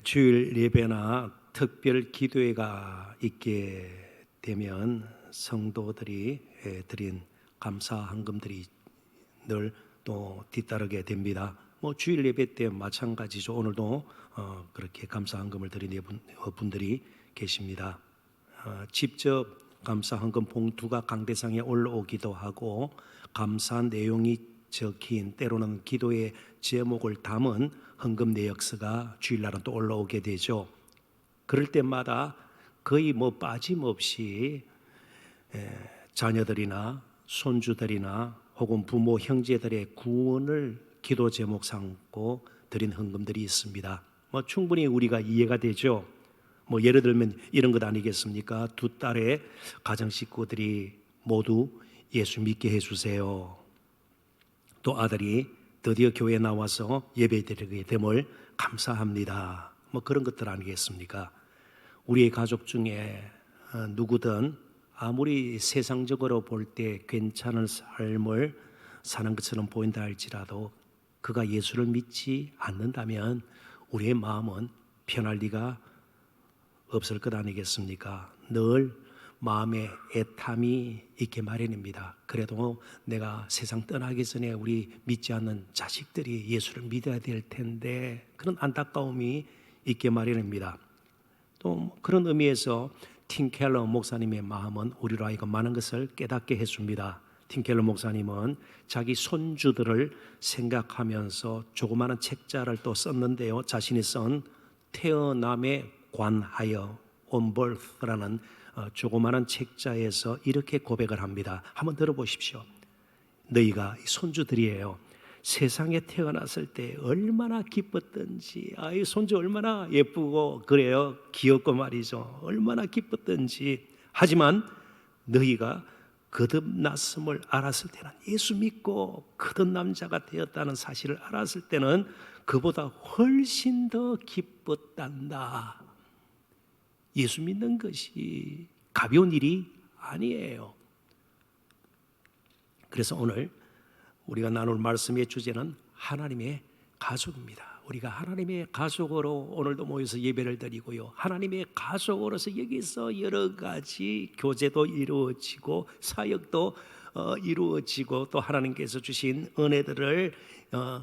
주일 예배나 특별 기도회가 있게 되면 성도들이 드린 감사 헌금들이 늘 또 뒤따르게 됩니다. 주일 예배 때 마찬가지죠. 오늘도 그렇게 감사 헌금을 드린 분들이 계십니다. 직접 감사 헌금 봉투가 강대상에 올라오기도 하고 감사 내용이 적힌 때로는 기도의 제목을 담은 헌금 내역서가 주일날은 또 올라오게 되죠. 그럴 때마다 거의 빠짐없이 자녀들이나 손주들이나 혹은 부모 형제들의 구원을 기도 제목 삼고 드린 헌금들이 있습니다. 충분히 우리가 이해가 되죠. 예를 들면 이런 것 아니겠습니까? 두 딸의 가정 식구들이 모두 예수 믿게 해주세요. 또 아들이 드디어 교회에 나와서 예배드리게 됨을 감사합니다. 그런 것들 아니겠습니까? 우리의 가족 중에 누구든 아무리 세상적으로 볼 때 괜찮은 삶을 사는 것처럼 보인다 할지라도 그가 예수를 믿지 않는다면 우리의 마음은 편할 리가 없을 것 아니겠습니까? 늘 마음에 애탐이 있게 마련입니다. 그래도 내가 세상 떠나기 전에 우리 믿지 않는 자식들이 예수를 믿어야 될 텐데 그런 안타까움이 있게 마련입니다. 또 그런 의미에서 팀 켈러 목사님의 마음은 우리로 하여금 많은 것을 깨닫게 해줍니다. 팀 켈러 목사님은 자기 손주들을 생각하면서 조그마한 책자를 또 썼는데요. 자신이 쓴 태어남에 관하여 On Birth라는 조그마한 책자에서 이렇게 고백을 합니다. 한번 들어보십시오. 너희가 손주들이에요. 세상에 태어났을 때 얼마나 기뻤던지, 이 손주 얼마나 예쁘고 그래요, 귀엽고 말이죠. 얼마나 기뻤던지. 하지만 너희가 거듭났음을 알았을 때는, 예수 믿고 거듭 남자가 되었다는 사실을 알았을 때는 그보다 훨씬 더 기뻤단다. 예수 믿는 것이 가벼운 일이 아니에요. 그래서 오늘 우리가 나눌 말씀의 주제는 하나님의 가족입니다. 우리가 하나님의 가족으로 오늘도 모여서 예배를 드리고요. 하나님의 가족으로서 여기서 여러 가지 교제도 이루어지고 사역도 이루어지고 또 하나님께서 주신 은혜들을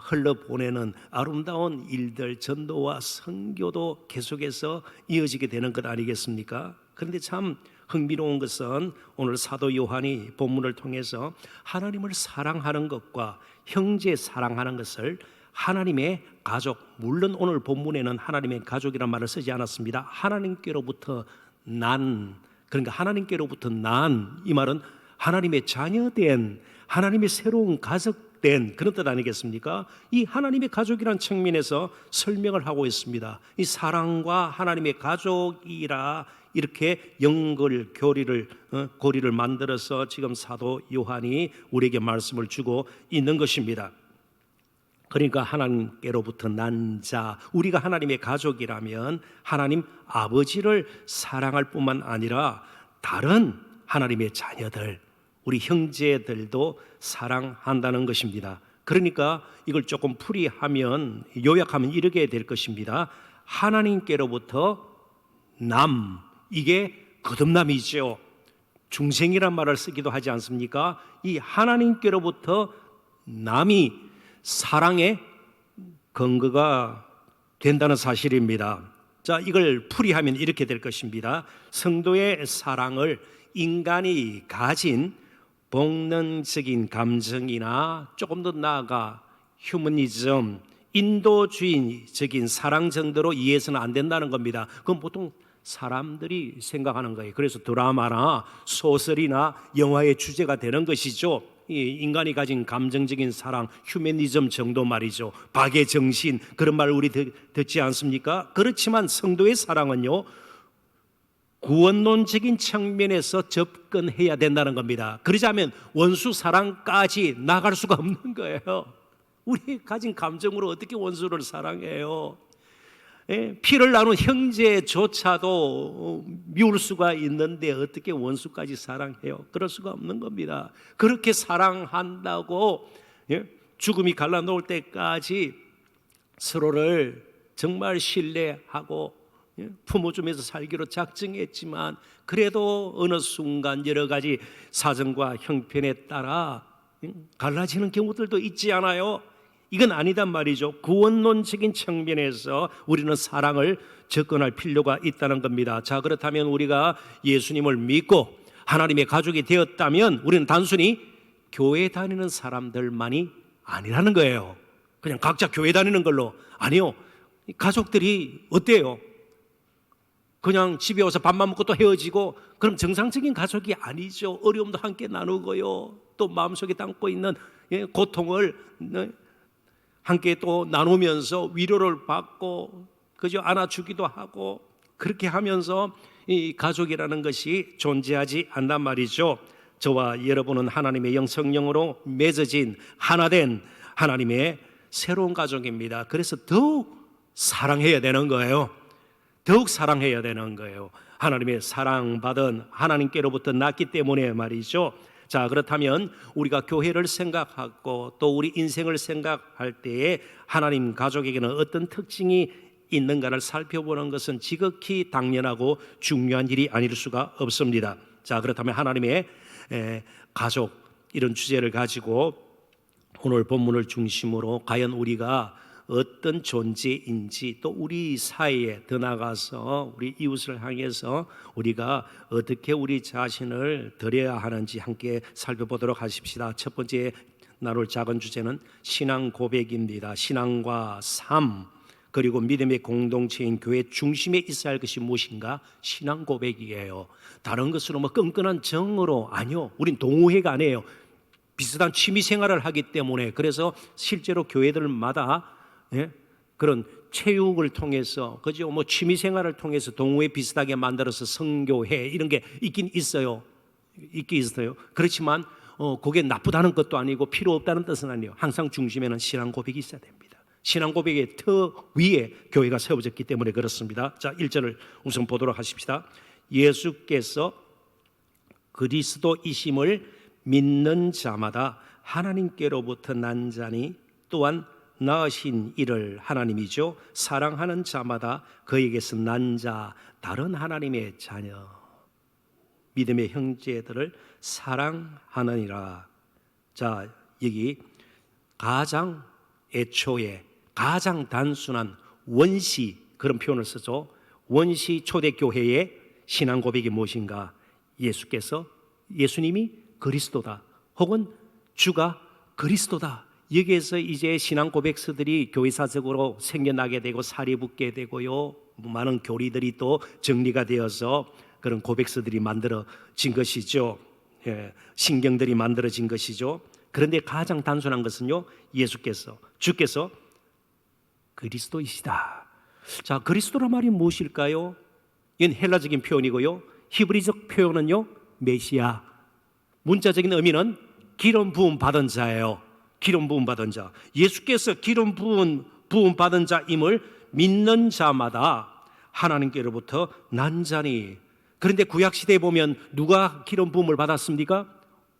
흘러보내는 아름다운 일들, 전도와 선교도 계속해서 이어지게 되는 것 아니겠습니까? 그런데 참 흥미로운 것은 오늘 사도 요한이 본문을 통해서 하나님을 사랑하는 것과 형제 사랑하는 것을 하나님의 가족, 물론 오늘 본문에는 하나님의 가족이라는 말을 쓰지 않았습니다. 하나님께로부터 난, 그러니까 하나님께로부터 난, 이 말은 하나님의 자녀된, 하나님의 새로운 가족된 그런 뜻 아니겠습니까? 이 하나님의 가족이라는 측면에서 설명을 하고 있습니다. 이 사랑과 하나님의 가족이라 이렇게 고리를 만들어서 지금 사도 요한이 우리에게 말씀을 주고 있는 것입니다. 그러니까 하나님께로부터 난 자, 우리가 하나님의 가족이라면 하나님 아버지를 사랑할 뿐만 아니라 다른 하나님의 자녀들, 우리 형제들도 사랑한다는 것입니다. 그러니까 이걸 조금 풀이하면, 요약하면 이렇게 될 것입니다. 하나님께로부터 남, 이게 거듭남이죠. 중생이란 말을 쓰기도 하지 않습니까? 이 하나님께로부터 남이 사랑의 근거가 된다는 사실입니다. 자, 이걸 풀이하면 이렇게 될 것입니다. 성도의 사랑을 인간이 가진 본능적인 감정이나 조금 더 나아가 휴머니즘, 인도주의적인 사랑 정도로 이해해서는 안 된다는 겁니다. 그건 보통 사람들이 생각하는 거예요. 그래서 드라마나 소설이나 영화의 주제가 되는 것이죠. 이 인간이 가진 감정적인 사랑, 휴머니즘 정도 말이죠. 박의 정신, 그런 말 우리 듣지 않습니까? 그렇지만 성도의 사랑은요, 구원론적인 측면에서 접근해야 된다는 겁니다. 그러자면 원수 사랑까지 나갈 수가 없는 거예요. 우리 가진 감정으로 어떻게 원수를 사랑해요? 피를 나눈 형제조차도 미울 수가 있는데 어떻게 원수까지 사랑해요? 그럴 수가 없는 겁니다. 그렇게 사랑한다고 죽음이 갈라놓을 때까지 서로를 정말 신뢰하고 품어주면서 살기로 작정했지만 그래도 어느 순간 여러 가지 사정과 형편에 따라 갈라지는 경우들도 있지 않아요? 이건 아니단 말이죠. 구원론적인 측면에서 우리는 사랑을 접근할 필요가 있다는 겁니다. 자, 그렇다면 우리가 예수님을 믿고 하나님의 가족이 되었다면 우리는 단순히 교회 다니는 사람들만이 아니라는 거예요. 그냥 각자 교회 다니는 걸로. 아니요. 가족들이 어때요? 그냥 집에 와서 밥만 먹고 또 헤어지고, 그럼 정상적인 가족이 아니죠. 어려움도 함께 나누고요, 또 마음속에 담고 있는 고통을 함께 또 나누면서 위로를 받고, 그죠? 안아주기도 하고, 그렇게 하면서 이 가족이라는 것이 존재하지 않단 말이죠. 저와 여러분은 하나님의 영 성령으로 맺어진 하나된 하나님의 새로운 가족입니다. 그래서 더욱 사랑해야 되는 거예요. 더욱 사랑해야 되는 거예요. 하나님의 사랑받은 하나님께로부터 났기 때문에 말이죠. 자, 그렇다면 우리가 교회를 생각하고 또 우리 인생을 생각할 때에 하나님 가족에게는 어떤 특징이 있는가를 살펴보는 것은 지극히 당연하고 중요한 일이 아닐 수가 없습니다. 자, 그렇다면 하나님의 가족, 이런 주제를 가지고 오늘 본문을 중심으로 과연 우리가 어떤 존재인지, 또 우리 사이에 더 나가서 우리 이웃을 향해서 우리가 어떻게 우리 자신을 드려야 하는지 함께 살펴보도록 하십시다. 첫 번째 나눌 작은 주제는 신앙 고백입니다. 신앙과 삶, 그리고 믿음의 공동체인 교회 중심에 있어야 할 것이 무엇인가? 신앙 고백이에요. 다른 것으로 뭐 끈끈한 정으로, 아니요, 우린 동호회가 아니에요. 비슷한 취미 생활을 하기 때문에, 그래서 실제로 교회들마다 그런 체육을 통해서, 그죠? 뭐 취미 생활을 통해서 동호회 비슷하게 만들어서 성교회 이런 게 있긴 있어요. 있긴 있어요. 그렇지만 그게 나쁘다는 것도 아니고 필요 없다는 뜻은 아니에요. 항상 중심에는 신앙 고백이 있어야 됩니다. 신앙 고백의 터 위에 교회가 세워졌기 때문에 그렇습니다. 자, 1절을 우선 보도록 하십시다. 예수께서 그리스도이심을 믿는 자마다 하나님께로부터 난 자니 또한 낳으신 이를 하나님이죠. 사랑하는 자마다 그에게서 난 자, 다른 하나님의 자녀, 믿음의 형제들을 사랑하느니라. 자, 여기 가장 애초에 가장 단순한 원시, 그런 표현을 쓰죠. 원시 초대교회의 신앙 고백이 무엇인가? 예수님이 그리스도다, 혹은 주가 그리스도다. 여기에서 이제 신앙 고백서들이 교회사적으로 생겨나게 되고 살이 붙게 되고요, 많은 교리들이 또 정리가 되어서 그런 고백서들이 만들어진 것이죠. 신경들이 만들어진 것이죠. 그런데 가장 단순한 것은요, 주께서 그리스도이시다. 자, 그리스도란 말이 무엇일까요? 이건 헬라적인 표현이고요, 히브리적 표현은요, 메시아. 문자적인 의미는 기름 부음 받은 자예요. 기름 부음 받은 자. 예수께서 기름 부음 받은 자임을 믿는 자마다 하나님께로부터 난 자니. 그런데 구약 시대에 보면 누가 기름 부음을 받았습니까?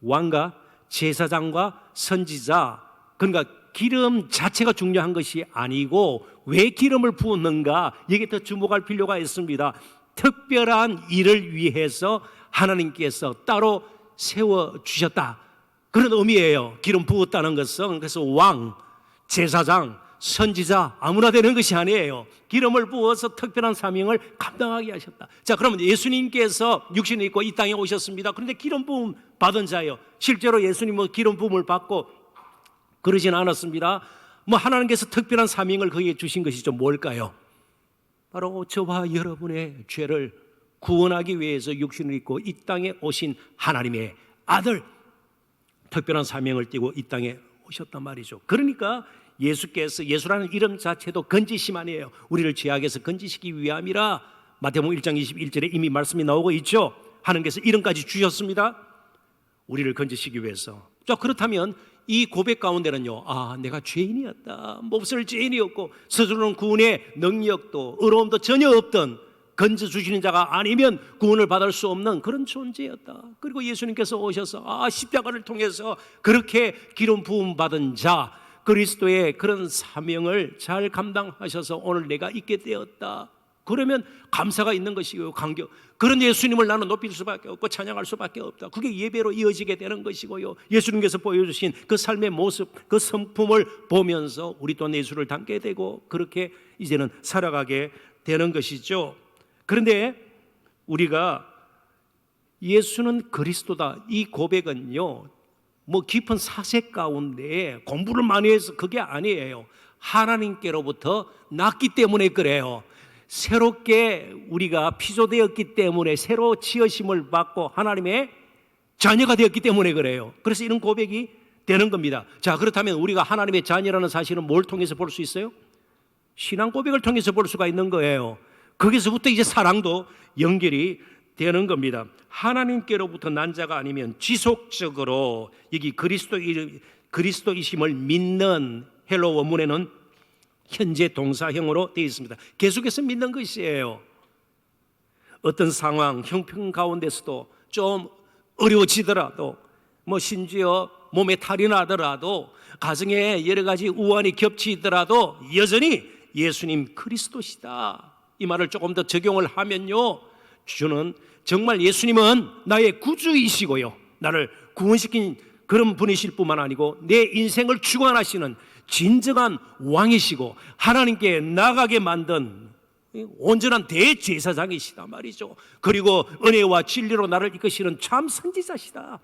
왕과 제사장과 선지자. 그러니까 기름 자체가 중요한 것이 아니고 왜 기름을 부었는가, 여기에 더 주목할 필요가 있습니다. 특별한 일을 위해서 하나님께서 따로 세워주셨다, 그런 의미예요. 기름 부었다는 것은. 그래서 왕, 제사장, 선지자 아무나 되는 것이 아니에요. 기름을 부어서 특별한 사명을 감당하게 하셨다. 자, 그러면 예수님께서 육신을 입고 이 땅에 오셨습니다. 그런데 기름 부음 받은 자예요. 실제로 예수님은 기름 부음을 받고 그러진 않았습니다. 뭐 하나님께서 특별한 사명을 그에게 주신 것이죠. 뭘까요? 바로 저와 여러분의 죄를 구원하기 위해서 육신을 입고 이 땅에 오신 하나님의 아들, 특별한 사명을 띠고 이 땅에 오셨단 말이죠. 그러니까 예수라는 이름 자체도 건지심 아니에요. 우리를 죄악에서 건지시기 위함이라. 마태복음 1장 21절에 이미 말씀이 나오고 있죠. 하나님께서 이름까지 주셨습니다. 우리를 건지시기 위해서. 자, 그렇다면 이 고백 가운데는요, 내가 죄인이었다, 몹쓸 죄인이었고 스스로는 구원의 능력도 의로움도 전혀 없던, 건져 주시는 자가 아니면 구원을 받을 수 없는 그런 존재였다. 그리고 예수님께서 오셔서 십자가를 통해서 그렇게 기름 부음 받은 자, 그리스도의 그런 사명을 잘 감당하셔서 오늘 내가 있게 되었다. 그러면 감사가 있는 것이고요. 감격. 그런 예수님을 나는 높일 수밖에 없고 찬양할 수밖에 없다. 그게 예배로 이어지게 되는 것이고요. 예수님께서 보여주신 그 삶의 모습, 그 성품을 보면서 우리 또한 예수를 닮게 되고 그렇게 이제는 살아가게 되는 것이죠. 그런데 우리가 예수는 그리스도다, 이 고백은요, 뭐 깊은 사색 가운데 공부를 많이 해서 그게 아니에요. 하나님께로부터 났기 때문에 그래요. 새롭게 우리가 피조되었기 때문에 새로 지으심을 받고 하나님의 자녀가 되었기 때문에 그래요. 그래서 이런 고백이 되는 겁니다. 자, 그렇다면 우리가 하나님의 자녀라는 사실은 뭘 통해서 볼 수 있어요? 신앙 고백을 통해서 볼 수가 있는 거예요. 거기서부터 이제 사랑도 연결이 되는 겁니다. 하나님께로부터 난 자가 아니면 지속적으로 여기 그리스도이심을 믿는, 헬로 원문에는 현재 동사형으로 되어 있습니다. 계속해서 믿는 것이에요. 어떤 상황, 형편 가운데서도 좀 어려워지더라도, 뭐 심지어 몸에 탈이 나더라도, 가정에 여러 가지 우환이 겹치더라도 여전히 예수님 그리스도시다, 이 말을 조금 더 적용을 하면요, 주는 정말 예수님은 나의 구주이시고요, 나를 구원시킨 그런 분이실 뿐만 아니고 내 인생을 주관하시는 진정한 왕이시고 하나님께 나가게 만든 온전한 대제사장이시다 말이죠. 그리고 은혜와 진리로 나를 이끄시는 참 선지자시다.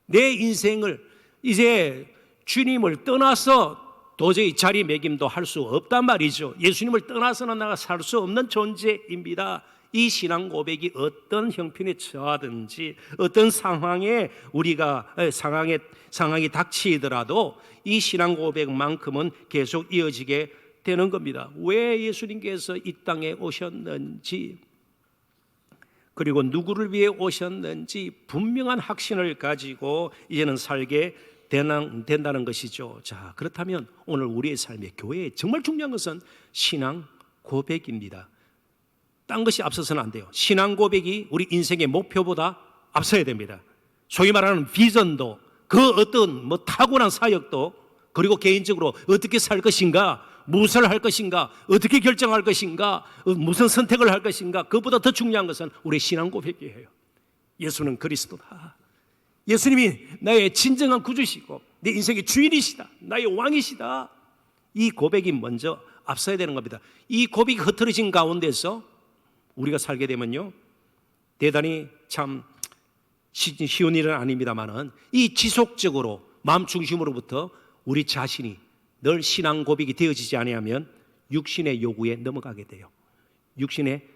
내 인생을 이제 주님을 떠나서 도저히 자리매김도 할 수 없단 말이죠. 예수님을 떠나서는 나가 살 수 없는 존재입니다. 이 신앙 고백이 어떤 형편에 처하든지 어떤 상황에 우리가 상황이 닥치더라도 이 신앙 고백만큼은 계속 이어지게 되는 겁니다. 왜 예수님께서 이 땅에 오셨는지, 그리고 누구를 위해 오셨는지 분명한 확신을 가지고 이제는 살게 된다는 것이죠. 자, 그렇다면 오늘 우리의 삶의 교회에 정말 중요한 것은 신앙 고백입니다. 딴 것이 앞서서는 안 돼요. 신앙 고백이 우리 인생의 목표보다 앞서야 됩니다. 소위 말하는 비전도, 그 어떤 뭐 타고난 사역도, 그리고 개인적으로 어떻게 살 것인가, 무엇을 할 것인가, 어떻게 결정할 것인가, 무슨 선택을 할 것인가, 그것보다 더 중요한 것은 우리 신앙 고백이에요. 예수는 그리스도다. 예수님이 나의 진정한 구주시고 내 인생의 주인이시다, 나의 왕이시다. 이 고백이 먼저 앞서야 되는 겁니다. 이 고백이 흐트러진 가운데서 우리가 살게 되면요, 대단히 참 쉬운 일은 아닙니다만은 이 지속적으로 마음 중심으로부터 우리 자신이 늘 신앙 고백이 되어지지 아니하면 육신의 요구에 넘어가게 돼요. 육신의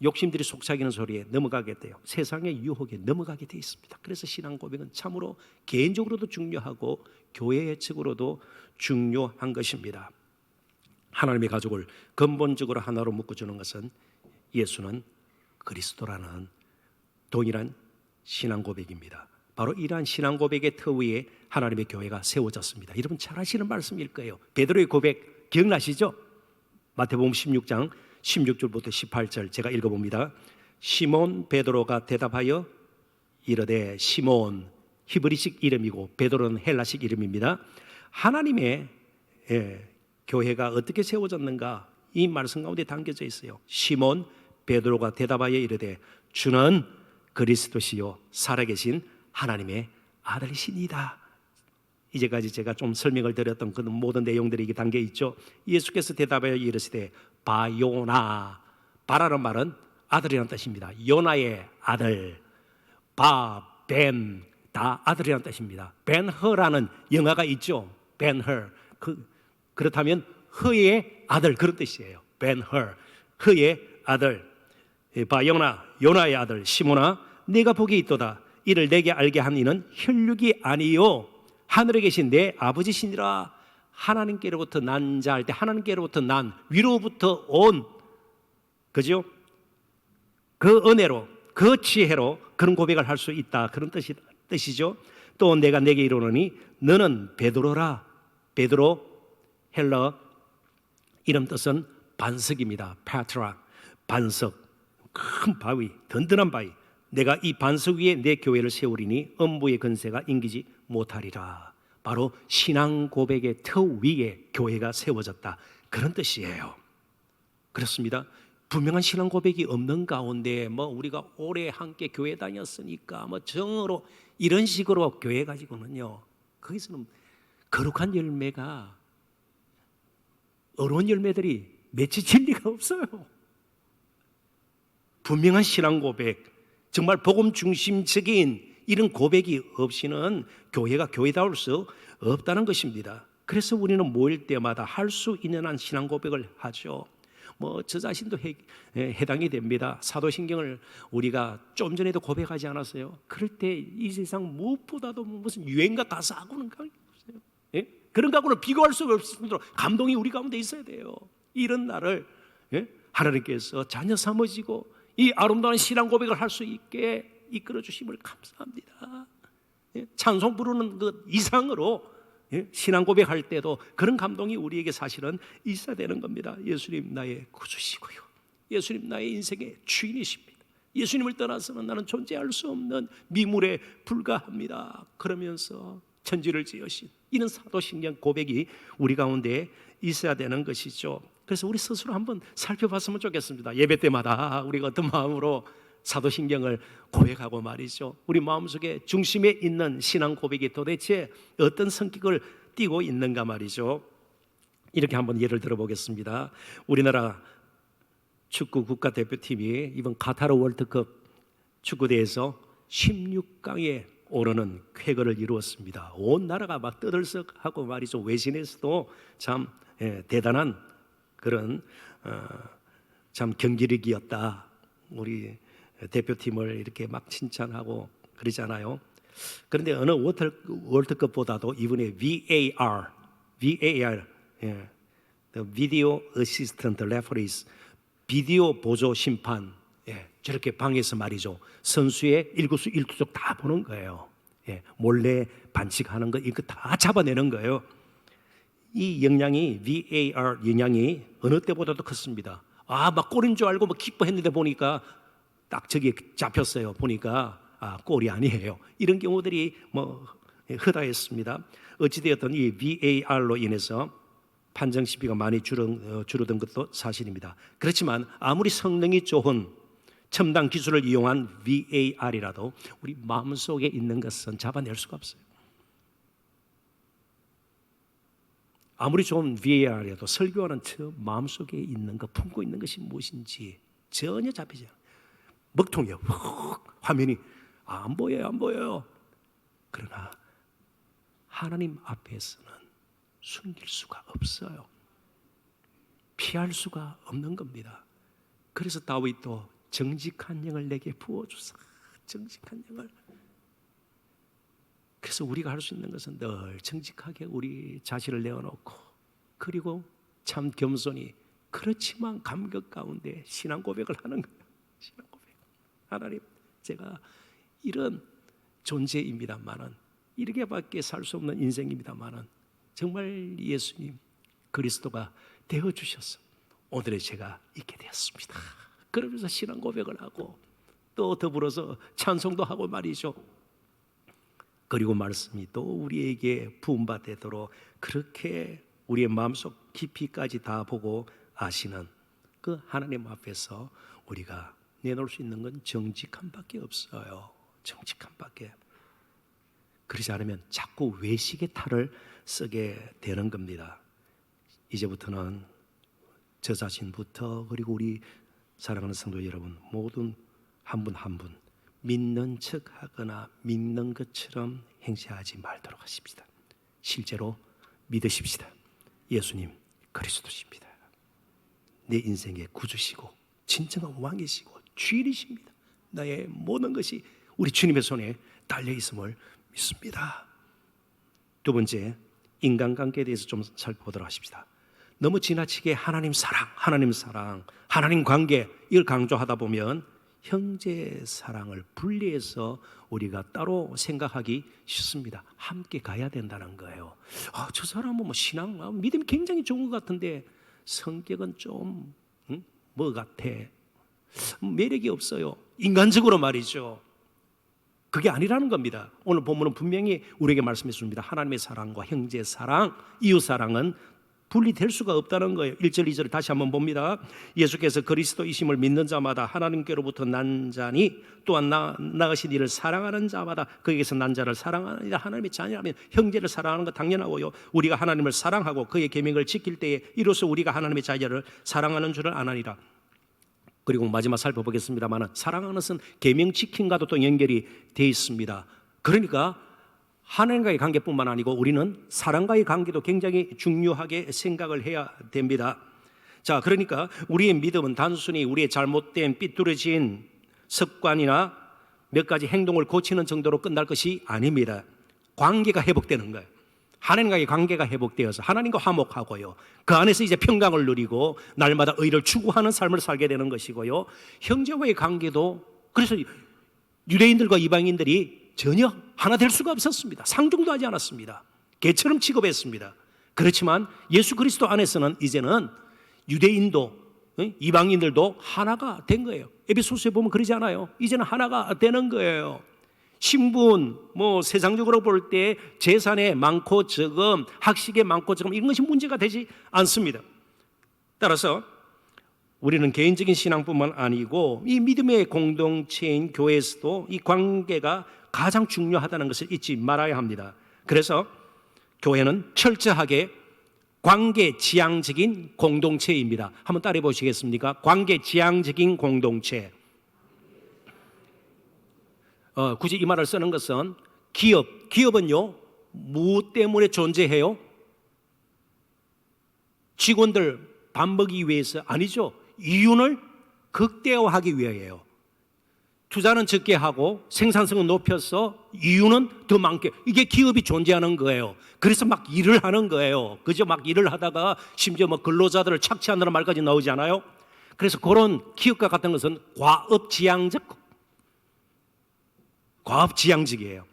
욕심들이 속삭이는 소리에 넘어가게 돼요. 세상의 유혹에 넘어가게 되어 있습니다. 그래서 신앙 고백은 참으로 개인적으로도 중요하고 교회적으로도 중요한 것입니다. 하나님의 가족을 근본적으로 하나로 묶어주는 것은 예수는 그리스도라는 동일한 신앙 고백입니다. 바로 이러한 신앙 고백의 터 위에 하나님의 교회가 세워졌습니다. 여러분 잘 아시는 말씀일 거예요. 베드로의 고백 기억나시죠? 마태복음 16장 16절부터 18절 제가 읽어봅니다. 시몬 베드로가 대답하여 이르되, 시몬 히브리식 이름이고 베드로는 헬라식 이름입니다. 하나님의 교회가 어떻게 세워졌는가, 이 말씀 가운데 담겨져 있어요. 시몬 베드로가 대답하여 이르되, 주는 그리스도시요 살아계신 하나님의 아들이시니이다. 이제까지 제가 좀 설명을 드렸던 그 모든 내용들이 이게 담겨 있죠. 예수께서 대답하여 이르시되, 바요나, 바라는 말은 아들이라는 뜻입니다. 요나의 아들, 벤, 다 아들이라는 뜻입니다. 벤허라는 영화가 있죠. 벤허, 그렇다면 허의 아들, 그런 뜻이에요. 벤허, 허의 아들. 바요나, 요나의 아들 시몬아, 네가 복이 있도다. 이를 내게 알게 한 이는 혈육이 아니요 하늘에 계신 내 아버지시니라. 하나님께로부터 난 자 할 때 하나님께로부터 난, 위로부터 온, 그죠? 그 은혜로, 그 지혜로 그런 고백을 할 수 있다, 그런 뜻이죠. 또 내가 내게 이르노니 너는 베드로라. 베드로 헬러 이름 뜻은 반석입니다. 파트라, 반석, 큰 바위, 든든한 바위. 내가 이 반석 위에 내 교회를 세우리니 음부의 건세가 인기지 못하리라. 바로 신앙 고백의 터 위에 교회가 세워졌다, 그런 뜻이에요. 그렇습니다. 분명한 신앙 고백이 없는 가운데 우리가 오래 함께 교회 다녔으니까 정으로 이런 식으로 교회 가지고는요, 거기서는 거룩한 열매가, 어려운 열매들이 맺혀질 리가 없어요. 분명한 신앙 고백, 정말 복음 중심적인 이런 고백이 없이는 교회가 교회다울 수 없다는 것입니다. 그래서 우리는 모일 때마다 할 수 있는 한 신앙 고백을 하죠. 저 자신도 해당이 됩니다. 사도신경을 우리가 좀 전에도 고백하지 않았어요? 그럴 때 이 세상 무엇보다도 무슨 유행가 가사하고는 관계 없어요. 예? 그런 거하고는 비교할 수가 없을 정도로 감동이 우리 가운데 있어야 돼요. 이런 날을 하나님께서 자녀 삼으시고 이 아름다운 신앙 고백을 할 수 있게 이끌어 주심을 감사합니다. 찬송 부르는 것 이상으로 신앙 고백할 때도 그런 감동이 우리에게 사실은 있어야 되는 겁니다. 예수님 나의 구주시고요, 예수님 나의 인생의 주인이십니다. 예수님을 떠나서는 나는 존재할 수 없는 미물에 불과합니다. 그러면서 천지를 지으신 이런 사도신경 고백이 우리 가운데 있어야 되는 것이죠. 그래서 우리 스스로 한번 살펴봤으면 좋겠습니다. 예배 때마다 우리가 어떤 마음으로 사도신경을 고백하고 말이죠, 우리 마음속에 중심에 있는 신앙 고백이 도대체 어떤 성격을 띠고 있는가 말이죠. 이렇게 한번 예를 들어보겠습니다. 우리나라 축구 국가대표팀이 이번 카타르 월드컵 축구대회에서 16강에 오르는 쾌거를 이루었습니다. 온 나라가 막 떠들썩하고 말이죠. 외신에서도 참 대단한 그런 참 경기력이었다, 우리 대표팀을 이렇게 막 칭찬하고 그러잖아요. 그런데 어느 월드컵보다도 이번에 VAR, The Video Assistant Referees, 비디오 보조 심판, 저렇게 방에서 말이죠, 선수의 일구수 일투족 다 보는 거예요. 몰래 반칙하는 거 이거 다 잡아내는 거예요. 이 영향이, VAR 영향이 어느 때보다도 컸습니다. 막 골인 줄 알고 기뻐했는데 보니까 딱 저기 잡혔어요. 보니까 골이 아니에요. 이런 경우들이 허다했습니다. 어찌되었든 이 VAR로 인해서 판정 시비가 많이 줄어든 것도 사실입니다. 그렇지만 아무리 성능이 좋은 첨단 기술을 이용한 VAR이라도 우리 마음속에 있는 것은 잡아낼 수가 없어요. 아무리 좋은 VAR이라도 설교하는 저 마음속에 있는 것, 품고 있는 것이 무엇인지 전혀 잡히지 않아요. 먹통이에요. 화면이 안 보여요. 그러나 하나님 앞에서는 숨길 수가 없어요. 피할 수가 없는 겁니다. 그래서 다윗도 정직한 영을 내게 부어주사, 정직한 영을. 그래서 우리가 할 수 있는 것은 늘 정직하게 우리 자신을 내어놓고, 그리고 참 겸손히, 그렇지만 감격 가운데 신앙 고백을 하는 거예요. 신앙 고백. 하나님, 제가 이런 존재입니다만은, 이렇게밖에 살 수 없는 인생입니다만은 정말 예수님 그리스도가 되어주셔서 오늘의 제가 있게 되었습니다. 그러면서 신앙 고백을 하고 또 더불어서 찬송도 하고 말이죠. 그리고 말씀이 또 우리에게 부음받도록 그렇게 우리의 마음속 깊이까지 다 보고 아시는 그 하나님 앞에서 우리가 내놓을 수 있는 건 정직함밖에 없어요. 정직함밖에. 그러지 않으면 자꾸 외식의 탈을 쓰게 되는 겁니다. 이제부터는 저 자신부터, 그리고 우리 사랑하는 성도 여러분 모든 한 분 한 분 믿는 척하거나 믿는 것처럼 행세하지 말도록 하십시다. 실제로 믿으십시다. 예수님 그리스도십니다. 내 인생의 구주시고 진정한 왕이시고 주인이십니다. 나의 모든 것이 우리 주님의 손에 달려 있음을 믿습니다. 두 번째, 인간관계에 대해서 좀 살펴보도록 하십시다. 너무 지나치게 하나님 사랑, 하나님 관계 이걸 강조하다 보면 형제 사랑을 분리해서 우리가 따로 생각하기 쉽습니다. 함께 가야 된다는 거예요. 저 사람은 신앙, 믿음이 굉장히 좋은 것 같은데 성격은 좀 뭐 같아. 매력이 없어요. 인간적으로 말이죠. 그게 아니라는 겁니다. 오늘 본문은 분명히 우리에게 말씀해 줍니다. 하나님의 사랑과 형제 사랑, 이웃 사랑은 분리될 수가 없다는 거예요. 1절 2절을 다시 한번 봅니다. 예수께서 그리스도이심을 믿는 자마다 하나님께로부터 난 자니 또한 나으신 이를 사랑하는 자마다 그에게서 난 자를 사랑하느니라. 하나님의 자녀라면 형제를 사랑하는 것 당연하고요. 우리가 하나님을 사랑하고 그의 계명을 지킬 때에 이로써 우리가 하나님의 자녀를 사랑하는 줄을 아나니라. 그리고 마지막 살펴보겠습니다만 사랑하는 것은 계명 지킴과도 또 연결이 되어 있습니다. 그러니까 하나님과의 관계뿐만 아니고 우리는 사람과의 관계도 굉장히 중요하게 생각을 해야 됩니다. 자, 그러니까 우리의 믿음은 단순히 우리의 잘못된 삐뚤어진 습관이나 몇 가지 행동을 고치는 정도로 끝날 것이 아닙니다. 관계가 회복되는 거예요. 하나님과의 관계가 회복되어서 하나님과 화목하고요. 그 안에서 이제 평강을 누리고 날마다 의를 추구하는 삶을 살게 되는 것이고요. 형제와의 관계도 그래서 유대인들과 이방인들이 전혀 하나 될 수가 없었습니다. 상종도 하지 않았습니다. 개처럼 취급했습니다. 그렇지만 예수 그리스도 안에서는 이제는 유대인도 이방인들도 하나가 된 거예요. 에베소서에 보면 그러지 않아요? 이제는 하나가 되는 거예요. 신분, 세상적으로 볼 때 재산에 많고 적음, 학식에 많고 적음 이런 것이 문제가 되지 않습니다. 따라서 우리는 개인적인 신앙뿐만 아니고 이 믿음의 공동체인 교회에서도 이 관계가 가장 중요하다는 것을 잊지 말아야 합니다. 그래서 교회는 철저하게 관계지향적인 공동체입니다. 한번 따라해 보시겠습니까? 관계지향적인 공동체. 굳이 이 말을 쓰는 것은 기업은요 무 때문에 존재해요? 직원들 밥 먹이기 위해서 아니죠. 이윤을 극대화하기 위해요. 투자는 적게 하고 생산성은 높여서 이윤은 더 많게. 이게 기업이 존재하는 거예요. 그래서 막 일을 하는 거예요. 그죠? 막 일을 하다가 심지어 근로자들을 착취한다는 말까지 나오지 않아요? 그래서 그런 기업과 같은 것은 과업지향적이에요.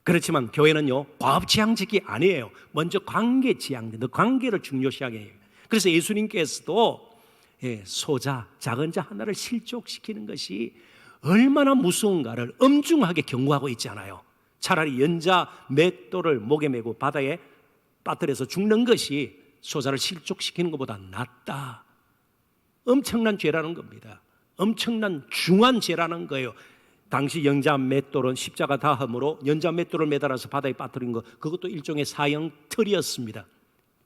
그렇지만 교회는요 과업지향적이 아니에요. 먼저 관계지향적, 관계를 중요시하게 해요. 그래서 예수님께서도 소자, 작은 자 하나를 실족시키는 것이 얼마나 무서운가를 엄중하게 경고하고 있잖아요. 차라리 연자 맷돌을 목에 메고 바다에 빠뜨려서 죽는 것이 소자를 실족시키는 것보다 낫다. 엄청난 죄라는 겁니다. 엄청난 중한 죄라는 거예요. 당시 연자 맷돌은 십자가 다음으로 연자 맷돌을 매달아서 바다에 빠뜨린 것, 그것도 일종의 사형 틀이었습니다.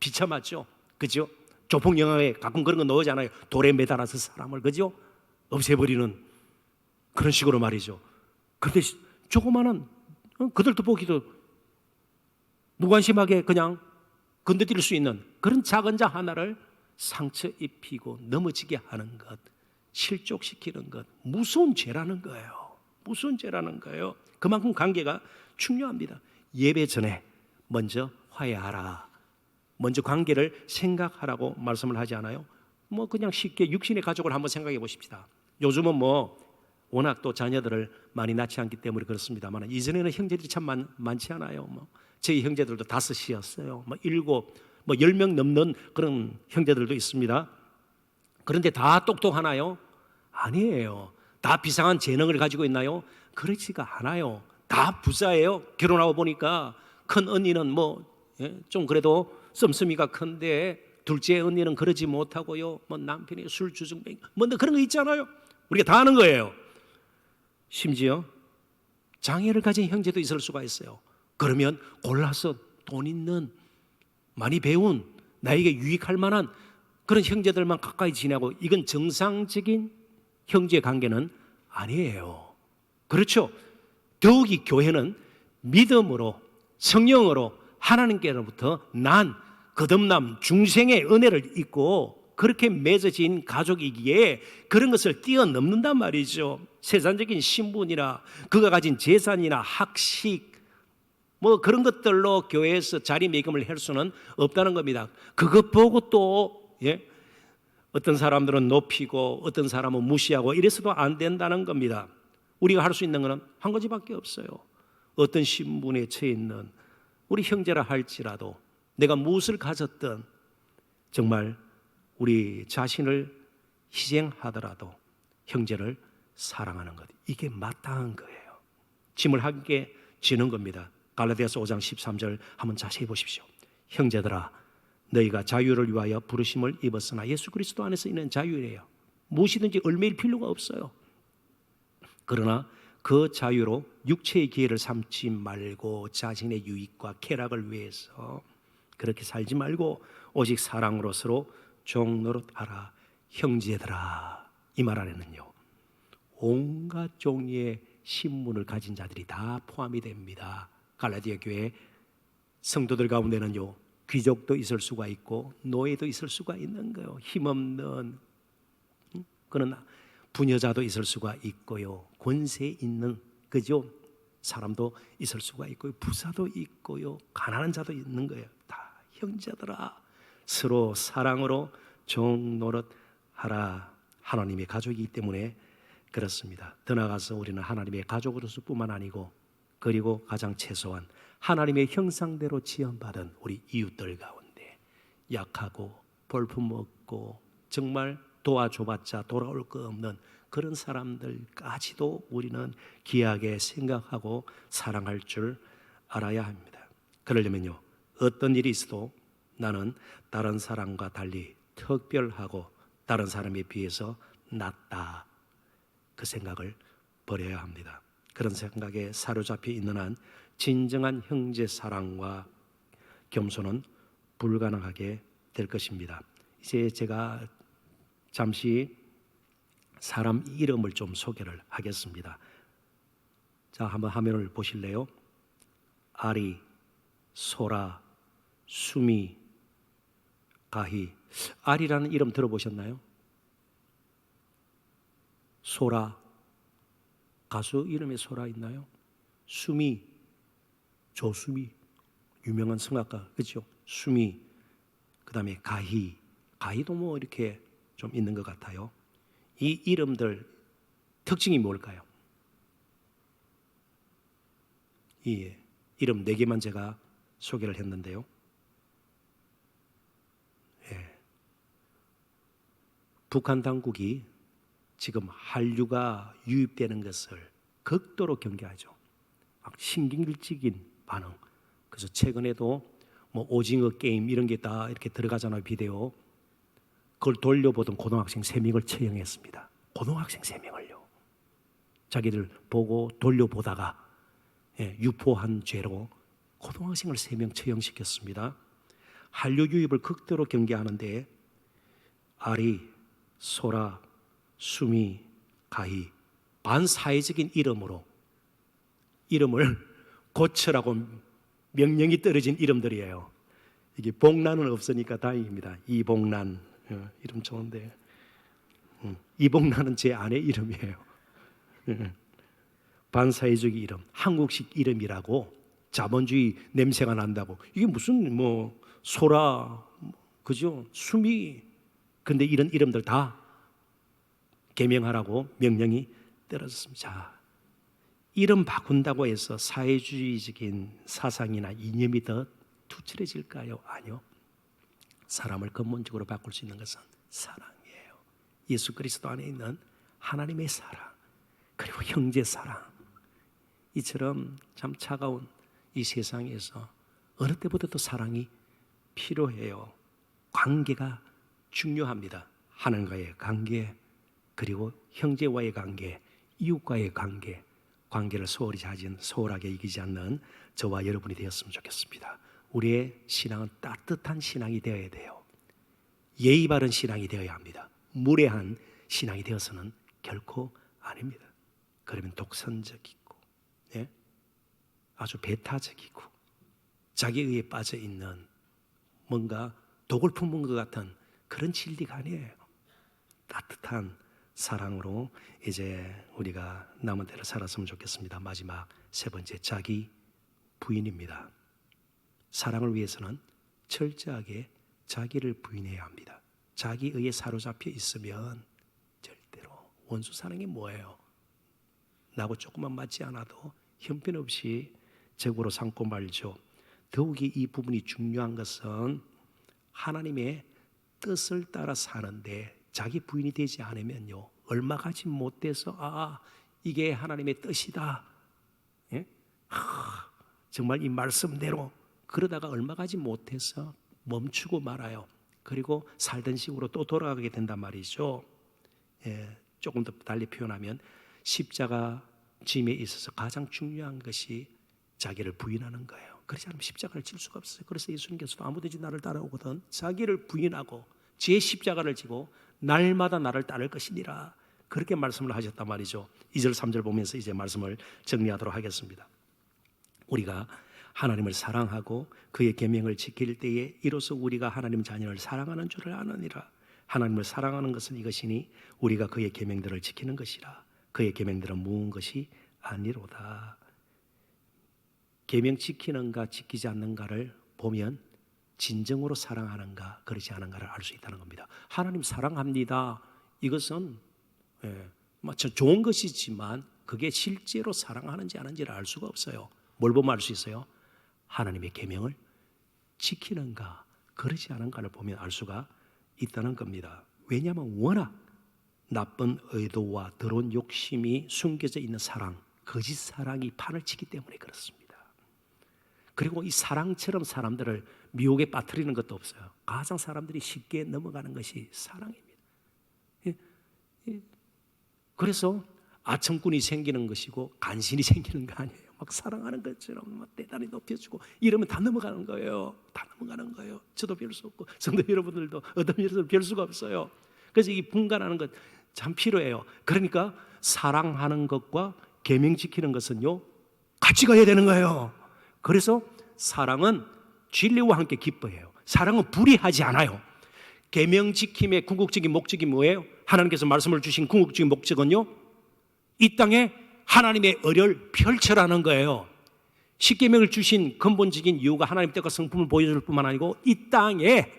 비참하죠, 그죠? 조폭 영화에 가끔 그런 거 나오잖아요. 돌에 매달아서 사람을 그죠? 없애버리는 그런 식으로 말이죠. 그런데 조그마한 그들도 보기도 무관심하게 그냥 건드릴 수 있는 그런 작은 자 하나를 상처 입히고 넘어지게 하는 것, 실족시키는 것, 무서운 죄라는 거예요. 무서운 죄라는 거예요. 그만큼 관계가 중요합니다. 예배 전에 먼저 화해하라. 먼저 관계를 생각하라고 말씀을 하지 않아요? 그냥 쉽게 육신의 가족을 한번 생각해 보십시다. 요즘은 워낙 또 자녀들을 많이 낳지 않기 때문에 그렇습니다만 이전에는 형제들이 참 많지 않아요. 저희 형제들도 5이었어요. 7, 10명 넘는 그런 형제들도 있습니다. 그런데 다 똑똑하나요? 아니에요. 다 비상한 재능을 가지고 있나요? 그렇지가 않아요. 다 부자예요. 결혼하고 보니까 큰 언니는 좀 그래도 씀씀이가 큰데 둘째 언니는 그러지 못하고요. 남편이 술주정뱅이 그런 거 있잖아요. 우리가 다 아는 거예요. 심지어 장애를 가진 형제도 있을 수가 있어요. 그러면 골라서 돈 있는, 많이 배운, 나에게 유익할 만한 그런 형제들만 가까이 지내고, 이건 정상적인 형제 관계는 아니에요. 그렇죠? 더욱이 교회는 믿음으로, 성령으로 하나님께로부터 난 거듭남 중생의 은혜를 입고 그렇게 맺어진 가족이기에 그런 것을 뛰어넘는단 말이죠. 세상적인 신분이나 그가 가진 재산이나 학식 그런 것들로 교회에서 자리매김을 할 수는 없다는 겁니다. 그것 보고 또 어떤 사람들은 높이고 어떤 사람은 무시하고 이래서도 안 된다는 겁니다. 우리가 할 수 있는 것은 한 가지밖에 없어요. 어떤 신분에 처해 있는 우리 형제라 할지라도 내가 무엇을 가졌든 정말 우리 자신을 희생하더라도 형제를 사랑하는 것, 이게 마땅한 거예요. 짐을 함께 지는 겁니다. 갈라디아서 5장 13절 한번 자세히 보십시오. 형제들아, 너희가 자유를 위하여 부르심을 입었으나 예수 그리스도 안에서 있는 자유래요. 무엇이든지 얽매일 필요가 없어요. 그러나 그 자유로 육체의 기회를 삼지 말고 자신의 유익과 쾌락을 위해서 그렇게 살지 말고 오직 사랑으로 서로 종노릇하라. 형제들아, 이 말 안에는요, 온갖 종류의 신분을 가진 자들이 다 포함이 됩니다. 갈라디아 교회 성도들 가운데는요, 귀족도 있을 수가 있고 노예도 있을 수가 있는 거예요. 힘없는 그런 부녀자도 있을 수가 있고요, 권세 있는 그죠 사람도 있을 수가 있고요, 부자도 있고요, 가난한 자도 있는 거예요. 다 형제들아, 서로 사랑으로 종노릇하라. 하나님의 가족이기 때문에 그렇습니다. 더 나아가서 우리는 하나님의 가족으로서 뿐만 아니고, 그리고 가장 최소한 하나님의 형상대로 지음받은 우리 이웃들 가운데 약하고 볼품없고 정말 도와줘봤자 돌아올 거 없는 그런 사람들까지도 우리는 귀하게 생각하고 사랑할 줄 알아야 합니다. 그러려면요, 어떤 일이 있어도 나는 다른 사람과 달리 특별하고 다른 사람에 비해서 낫다, 그 생각을 버려야 합니다. 그런 생각에 사로잡혀 있는 한 진정한 형제 사랑과 겸손은 불가능하게 될 것입니다. 이제 제가 잠시 사람 이름을 좀 소개를 하겠습니다. 자, 한번 화면을 보실래요? 아리, 소라, 수미, 가희. 아리라는 이름 들어보셨나요? 소라, 가수 이름에 소라 있나요? 수미, 조수미, 유명한 성악가, 그렇죠? 수미, 그 다음에 가희, 가희도 뭐 이렇게 좀 있는 것 같아요. 이 이름들 특징이 뭘까요? 이 이름 4개만 제가 소개를 했는데요. 예. 북한 당국이 지금 한류가 유입되는 것을 극도로 경계하죠. 막 신경질적인 반응. 그래서 최근에도 뭐 오징어 게임 이런 게 다 이렇게 들어가잖아요, 비디오. 그걸 돌려보던 고등학생 3명을 처형했습니다. 고등학생 3명을요. 자기들 보고 돌려보다가 유포한 죄로 고등학생을 3명 처형시켰습니다. 한류 유입을 극도로 경계하는데 아리, 소라, 수미, 가희, 반사회적인 이름을 고쳐라고 명령이 떨어진 이름들이에요. 이게 복란은 없으니까 다행입니다. 이복란, 이름 좋은데. 이복란은 제 아내 이름이에요. 반사회적인 이름, 한국식 이름이라고 자본주의 냄새가 난다고. 이게 무슨 뭐 소라, 그죠? 수미. 근데 이런 이름들 다 개명하라고 명령이 떨어졌습니다. 자, 이름 바꾼다고 해서 사회주의적인 사상이나 이념이 더 투철해질까요? 아니요. 사람을 근본적으로 바꿀 수 있는 것은 사랑이에요. 예수 그리스도 안에 있는 하나님의 사랑, 그리고 형제 사랑. 이처럼 참 차가운 이 세상에서 어느 때보다도 사랑이 필요해요. 관계가 중요합니다. 하나님과의 관계, 그리고 형제와의 관계, 이웃과의 관계, 관계를 소홀하게 이기지 않는 저와 여러분이 되었으면 좋겠습니다. 우리의 신앙은 따뜻한 신앙이 되어야 돼요. 예의 바른 신앙이 되어야 합니다. 무례한 신앙이 되어서는 결코 아닙니다. 그러면 독선적이고, 아주 배타적이고, 자기의에 빠져 있는 뭔가 독을 품은 것 같은 그런 진리가 아니에요. 따뜻한 사랑으로 이제 우리가 남은 대로 살았으면 좋겠습니다. 마지막 3번째, 자기 부인입니다. 사랑을 위해서는 철저하게 자기를 부인해야 합니다. 자기의에 사로잡혀 있으면 절대로 원수 사랑이 뭐예요? 나하고 조금만 맞지 않아도 형편없이 적으로 삼고 말죠. 더욱이 이 부분이 중요한 것은 하나님의 뜻을 따라 사는데 자기 부인이 되지 않으면요, 얼마 가지 못해서 이게 하나님의 뜻이다. 예? 정말 이 말씀대로 그러다가 얼마 가지 못해서 멈추고 말아요. 그리고 살던 식으로 또 돌아가게 된단 말이죠. 예, 조금 더 달리 표현하면 십자가 짐에 있어서 가장 중요한 것이 자기를 부인하는 거예요. 그렇지 않으면 십자가를 질 수가 없어요. 그래서 예수님께서도 아무든지 나를 따라오거든 자기를 부인하고 제 십자가를 지고 날마다 나를 따를 것이니라, 그렇게 말씀을 하셨단 말이죠. 2절 3절 보면서 이제 말씀을 정리하도록 하겠습니다. 우리가 하나님을 사랑하고 그의 계명을 지킬 때에 이로써 우리가 하나님 자녀를 사랑하는 줄을 아느니라. 하나님을 사랑하는 것은 이것이니 우리가 그의 계명들을 지키는 것이라. 그의 계명들은 무은 것이 아니로다. 계명 지키는가 지키지 않는가를 보면 진정으로 사랑하는가 그렇지 않은가를 알 수 있다는 겁니다. 하나님 사랑합니다. 이것은 좋은 것이지만 그게 실제로 사랑하는지 아닌지를 알 수가 없어요. 뭘 보면 알 수 있어요? 하나님의 계명을 지키는가 그렇지 않은가를 보면 알 수가 있다는 겁니다. 왜냐하면 워낙 나쁜 의도와 더러운 욕심이 숨겨져 있는 사랑, 거짓 사랑이 판을 치기 때문에 그렇습니다. 그리고 이 사랑처럼 사람들을 미혹에 빠뜨리는 것도 없어요. 가장 사람들이 쉽게 넘어가는 것이 사랑입니다. 그래서 아첨꾼이 생기는 것이고 간신이 생기는 거 아니에요. 막 사랑하는 것처럼 막 대단히 높여주고 이러면 다 넘어가는 거예요. 다 넘어가는 거예요. 저도 별 수 없고 성도 여러분들도 어떤 일에서 별 수가 없어요. 그래서 이 분간하는 것 참 필요해요. 그러니까 사랑하는 것과 계명 지키는 것은요 같이 가야 되는 거예요. 그래서 사랑은 진리와 함께 기뻐해요. 사랑은 불의하지 않아요. 계명 지킴의 궁극적인 목적이 뭐예요? 하나님께서 말씀을 주신 궁극적인 목적은요 이 땅에 하나님의 의를 펼쳐라는 거예요. 십계명을 주신 근본적인 이유가 하나님 뜻과 성품을 보여줄 뿐만 아니고 이 땅에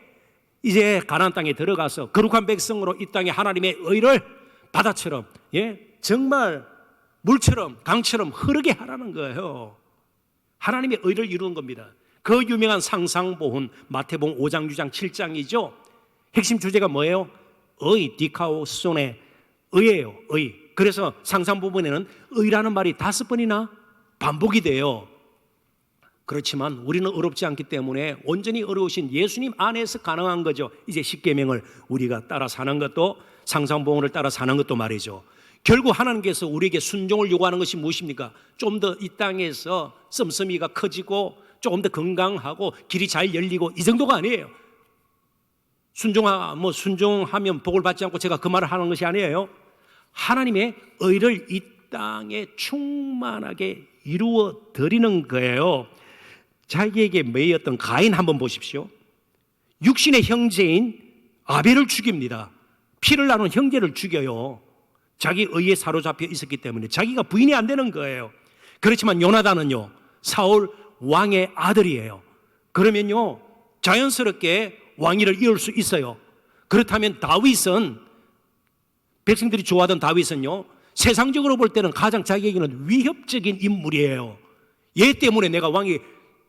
이제 가나안 땅에 들어가서 거룩한 백성으로 이 땅에 하나님의 의를 바다처럼 정말 물처럼 강처럼 흐르게 하라는 거예요. 하나님의 의를 이루는 겁니다. 그 유명한 상상보훈 마태복음 5장 6장 7장이죠. 핵심 주제가 뭐예요? 의, 디카오손의 의예요. 의. 그래서 상상 부분에는 의라는 말이 5번이나 반복이 돼요. 그렇지만 우리는 어렵지 않기 때문에 온전히 어려우신 예수님 안에서 가능한 거죠. 이제 십계명을 우리가 따라 사는 것도 상상보훈을 따라 사는 것도 말이죠. 결국 하나님께서 우리에게 순종을 요구하는 것이 무엇입니까? 좀 더 이 땅에서 씀씀이가 커지고 조금 더 건강하고 길이 잘 열리고 이 정도가 아니에요. 순종하면 복을 받지 않고 제가 그 말을 하는 것이 아니에요. 하나님의 의를 이 땅에 충만하게 이루어 드리는 거예요. 자기에게 매였던 가인 한번 보십시오. 육신의 형제인 아벨을 죽입니다. 피를 나눈 형제를 죽여요. 자기 의에 사로잡혀 있었기 때문에 자기가 부인이 안 되는 거예요. 그렇지만 요나단은요 사울 왕의 아들이에요. 그러면요 자연스럽게 왕위를 이을 수 있어요. 그렇다면 다윗은, 백성들이 좋아하던 다윗은요 세상적으로 볼 때는 가장 자기에게는 위협적인 인물이에요. 얘 때문에 내가 왕이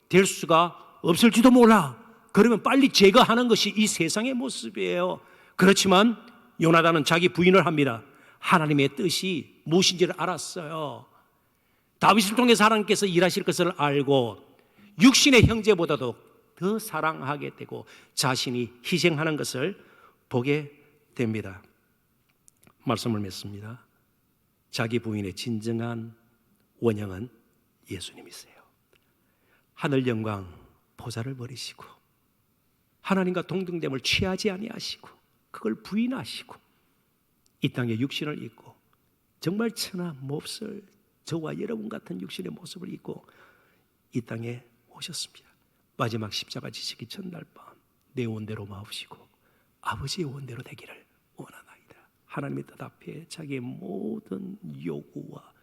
될 수가 없을지도 몰라. 그러면 빨리 제거하는 것이 이 세상의 모습이에요. 그렇지만 요나단은 자기 부인을 합니다. 하나님의 뜻이 무엇인지를 알았어요. 다윗을 통해서 하나님께서 일하실 것을 알고 육신의 형제보다도 더 사랑하게 되고 자신이 희생하는 것을 보게 됩니다. 말씀을 맺습니다. 자기 부인의 진정한 원형은 예수님이세요. 하늘 영광 보좌를 버리시고 하나님과 동등됨을 취하지 아니하시고 그걸 부인하시고 이 땅에 육신을 입고 정말 천하 몹쓸 저와 여러분 같은 육신의 모습을 입고 이 땅에 오셨습니다. 마지막 십자가 지시기 전날 밤 내 원대로 마옵시고 아버지의 원대로 되기를 원하나이다. 하나님의 뜻 앞에 자기의 모든 요구와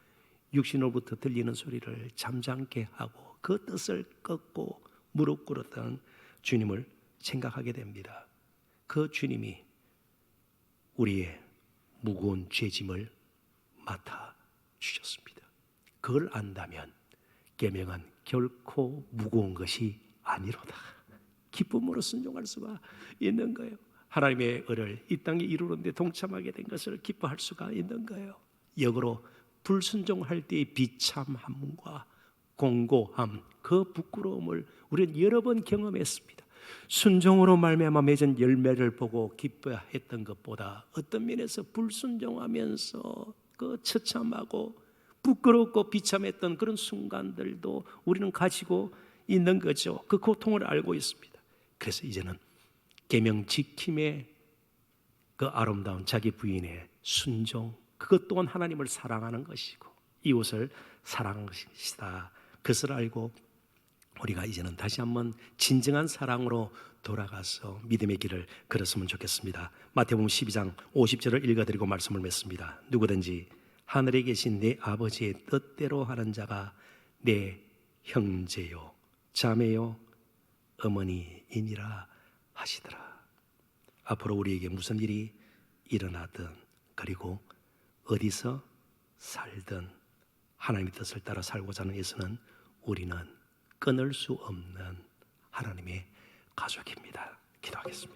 육신으로부터 들리는 소리를 잠잠케 하고 그 뜻을 꺾고 무릎 꿇었던 주님을 생각하게 됩니다. 그 주님이 우리의 무거운 죄짐을 맡아 주셨습니다. 그걸 안다면 계명은 결코 무거운 것이 아니로다. 기쁨으로 순종할 수가 있는 거예요. 하나님의 의를 이 땅에 이루는데 동참하게 된 것을 기뻐할 수가 있는 거예요. 역으로 불순종할 때의 비참함과 공고함, 그 부끄러움을 우리는 여러 번 경험했습니다. 순종으로 말미암아 맺은 열매를 보고 기뻐했던 것보다 어떤 면에서 불순종하면서 그 처참하고 부끄럽고 비참했던 그런 순간들도 우리는 가지고 있는 거죠. 그 고통을 알고 있습니다. 그래서 이제는 계명 지킴의 그 아름다운 자기 부인의 순종, 그것 또한 하나님을 사랑하는 것이고 이웃을 사랑하는 것이다. 그것을 알고 우리가 이제는 다시 한번 진정한 사랑으로 돌아가서 믿음의 길을 걸었으면 좋겠습니다. 마태복음 12장 50절을 읽어드리고 말씀을 맺습니다. 누구든지 하늘에 계신 내 아버지의 뜻대로 하는 자가 내 형제요 자매요 어머니이니라 하시더라. 앞으로 우리에게 무슨 일이 일어나든 그리고 어디서 살든 하나님의 뜻을 따라 살고자 하는 예수는 우리는 끊을 수 없는 하나님의 가족입니다. 기도하겠습니다.